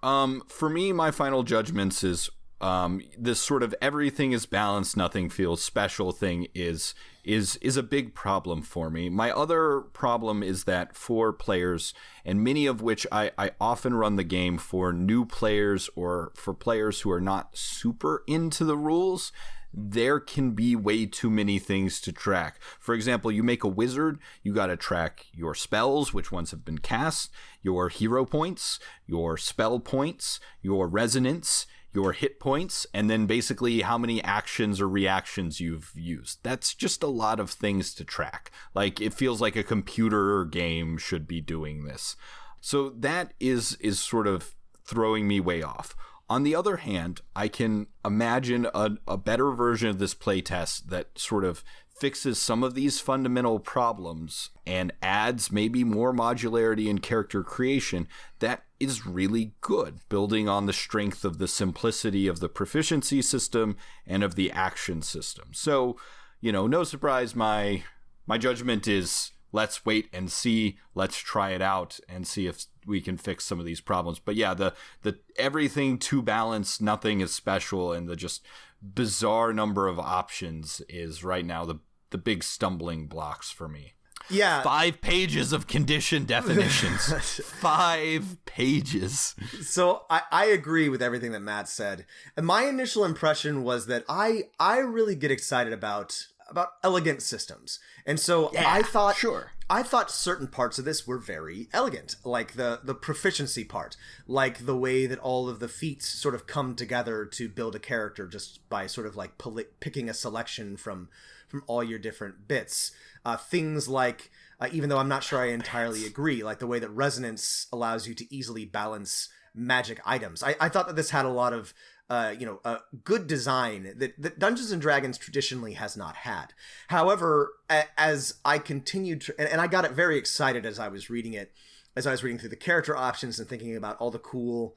For me, my final judgments is this sort of everything is balanced, nothing feels special thing is a big problem for me. My other problem is that for players, and many of which I often run the game for new players or for players who are not super into the rules, there can be way too many things to track. For example, you make a wizard, you got to track your spells, which ones have been cast, your hero points, your spell points, your resonance, your hit points, and then basically how many actions or reactions you've used. That's just a lot of things to track. Like, it feels like a computer game should be doing this. So that is sort of throwing me way off. On the other hand, I can imagine a better version of this playtest that sort of fixes some of these fundamental problems and adds maybe more modularity in character creation that is really good, building on the strength of the simplicity of the proficiency system and of the action system. So, no surprise, my judgment is let's wait and see, let's try it out and see if we can fix some of these problems. But yeah, the everything to balance, nothing is special, and the just bizarre number of options is right now the big stumbling blocks for me. Yeah. 5 pages of condition definitions. 5 pages. So I agree with everything that Matt said. And my initial impression was that I really get excited about elegant systems. And so yeah, I thought certain parts of this were very elegant, like the proficiency part, like the way that all of the feats sort of come together to build a character just by sort of like picking a selection from all your different bits. Things like, even though I'm not sure I entirely agree, like the way that resonance allows you to easily balance magic items. I thought that this had a lot of good design that Dungeons and Dragons traditionally has not had. However, as I continued to, and I got it very excited as I was reading it, as I was reading through the character options and thinking about all the cool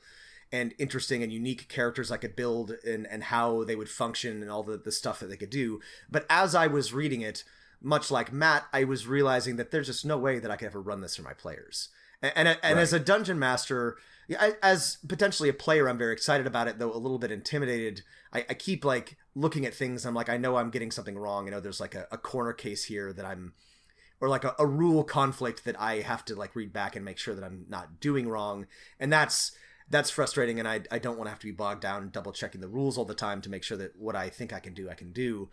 and interesting and unique characters I could build and how they would function and all the stuff that they could do. But as I was reading it, much like Matt, I was realizing that there's just no way that I could ever run this for my players. And right. As a dungeon master, as potentially a player, I'm very excited about it, though a little bit intimidated. I keep like looking at things. And I'm like, I know I'm getting something wrong. There's like a corner case here that or like a rule conflict that I have to like read back and make sure that I'm not doing wrong. And that's frustrating. And I don't want to have to be bogged down double checking the rules all the time to make sure that what I think I can do.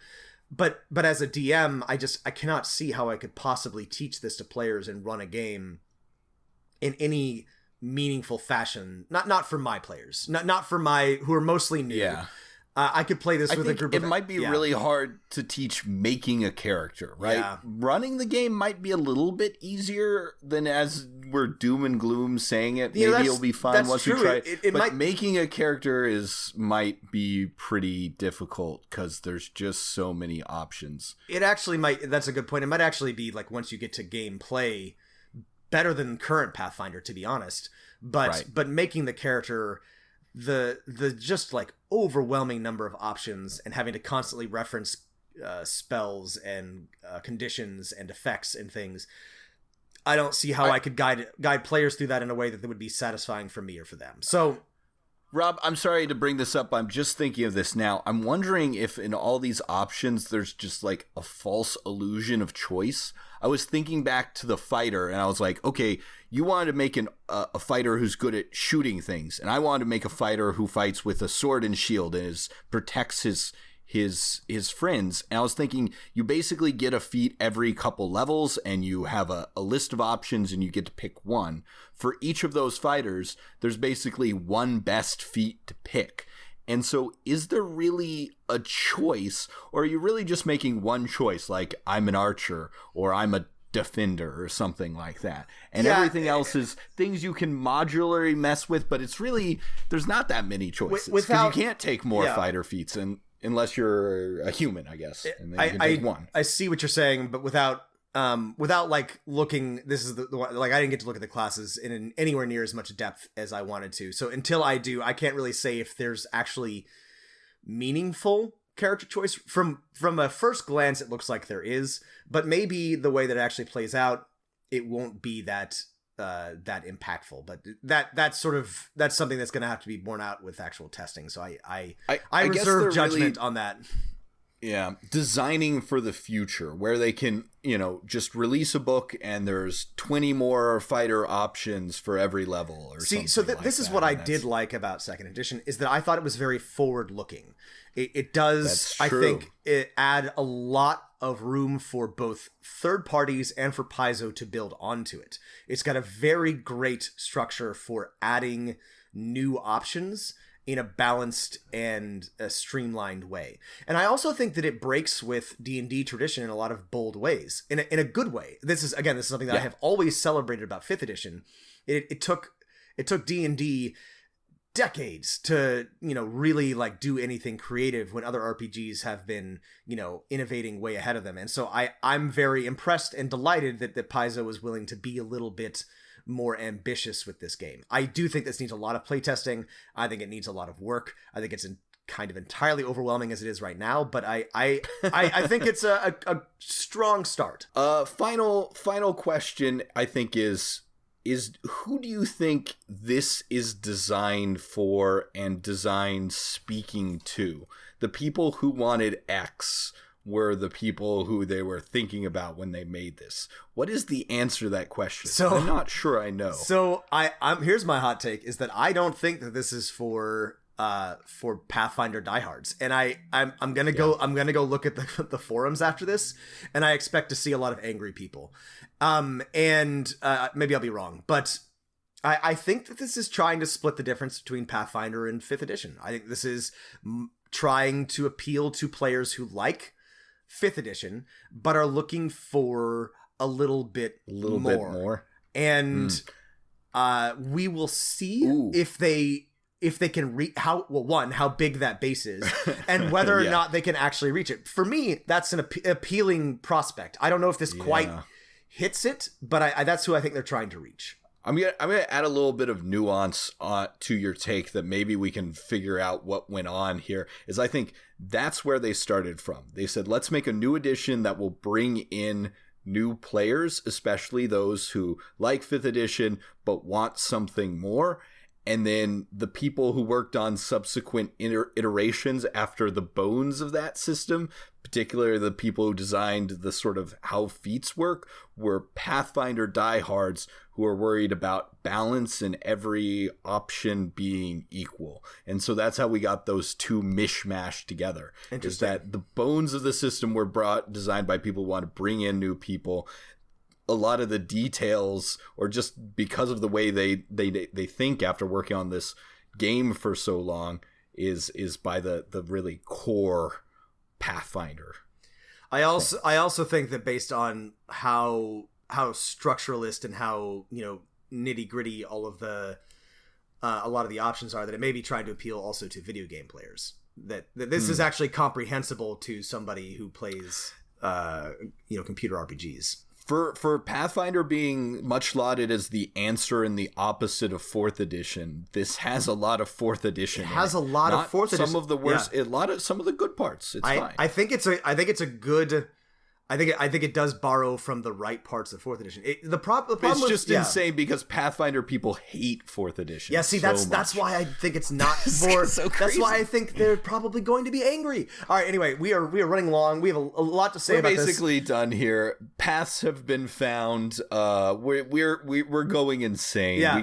But as a DM, I cannot see how I could possibly teach this to players and run a game in any meaningful fashion. Not for my players, not for my, who are mostly new. Yeah. I could play this with a group of... It might be really hard to teach making a character, right? Yeah. Running the game might be a little bit easier than as we're doom and gloom saying it. Maybe it'll be fine once we try it. But making a character might be pretty difficult because there's just so many options. It actually might... That's a good point. It might actually be, like, once you get to gameplay, better than current Pathfinder, to be honest. But making the character... the just like overwhelming number of options and having to constantly reference spells and conditions and effects and things, I don't see how I could guide players through that in a way that would be satisfying for me or for them. So Rob, I'm sorry to bring this up. I'm just thinking of this now. I'm wondering if in all these options, there's just like a false illusion of choice. I was thinking back to the fighter and I was like, okay, you wanted to make a fighter who's good at shooting things. And I wanted to make a fighter who fights with a sword and shield and protects his friends. And I was thinking you basically get a feat every couple levels and you have a list of options and you get to pick one. For each of those fighters, there's basically one best feat to pick. And so is there really a choice, or are you really just making one choice, like I'm an archer or I'm a defender or something like that? And everything else is things you can modularly mess with, but it's really, there's not that many choices. Because you can't take more fighter feats unless you're a human, I guess. And then you can take one. I see what you're saying, but without like looking, this is the one, like I didn't get to look at the classes in anywhere near as much depth as I wanted to. So until I do, I can't really say if there's actually meaningful character choice. From a first glance, it looks like there is, but maybe the way that it actually plays out, it won't be that impactful. But that's something that's going to have to be borne out with actual testing. So I reserve judgment on that. Yeah, designing for the future where they can, just release a book and there's 20 more fighter options for every level or something. So this is what I did like about second edition is that I thought it was very forward looking. It does, I think, it add a lot of room for both third parties and for Paizo to build onto it. It's got a very great structure for adding new options in a balanced and a streamlined way. And I also think that it breaks with D&D tradition in a lot of bold ways, in a good way. This is something that I have always celebrated about 5th edition. It took D&D decades to, really like do anything creative when other RPGs have been, innovating way ahead of them. And so I'm very impressed and delighted that Paizo was willing to be a little bit more ambitious with this game. I do think this needs a lot of playtesting. I think it needs a lot of work. I think it's kind of entirely overwhelming as it is right now, but I think it's a strong start. Final question, I think, is who do you think this is designed for and designed speaking to? The people who wanted X were the people who they were thinking about when they made this. What is the answer to that question? So, I'm not sure I know. So I'm here's my hot take, is that I don't think that this is for Pathfinder diehards, and I'm gonna go look at the forums after this, and I expect to see a lot of angry people. And maybe I'll be wrong, but I think that this is trying to split the difference between Pathfinder and 5th edition. I think this is trying to appeal to players who like 5th edition, but are looking for a little bit more. And we will see if they can how big that base is, and whether or not they can actually reach it. For me, that's an appealing prospect. I don't know if this quite hits it, but that's who I think they're trying to reach. I'm gonna add a little bit of nuance to your take that maybe we can figure out what went on here. Is I think that's where they started from. They said, let's make a new edition that will bring in new players, especially those who like 5th edition but want something more. And then the people who worked on subsequent iterations after the bones of that system, particularly the people who designed the sort of how feats work, were Pathfinder diehards who are worried about balance and every option being equal. And so that's how we got those two mishmashed together. Is that the bones of the system were designed by people who want to bring in new people. A lot of the details, or just because of the way they think after working on this game for so long, is by the really core Pathfinder. I also think that based on how structuralist and how nitty gritty all of the a lot of the options are, that it may be trying to appeal also to video game players. That this is actually comprehensible to somebody who plays computer RPGs. For Pathfinder being much lauded as the answer and the opposite of 4th edition, this has a lot of 4th edition. It has a lot of 4th edition. Some of the worst, some of the good parts. It's fine. I think it's a good. I think it does borrow from the right parts of 4th edition. The problem it's just insane because Pathfinder people hate 4th edition. Yeah, see, that's why I think it's not for. So that's why I think they're probably going to be angry. All right, anyway, we are running long. We have a lot to say about this. We're basically done here. Paths have been found. We're going insane. Yeah. We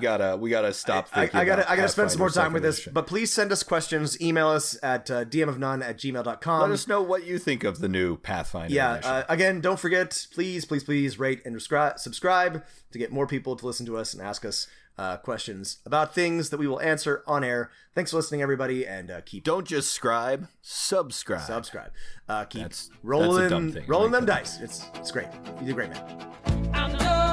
gotta stop thinking. I gotta spend some more time with this. But please send us questions. Email us at dmofnone@gmail.com. Let us know what you think of the new Pathfinder edition. Again, don't forget, please rate and subscribe to get more people to listen to us and ask us questions about things that we will answer on air. Thanks for listening, everybody, and don't just subscribe. Keep rolling them dice. It's great. You do great, man.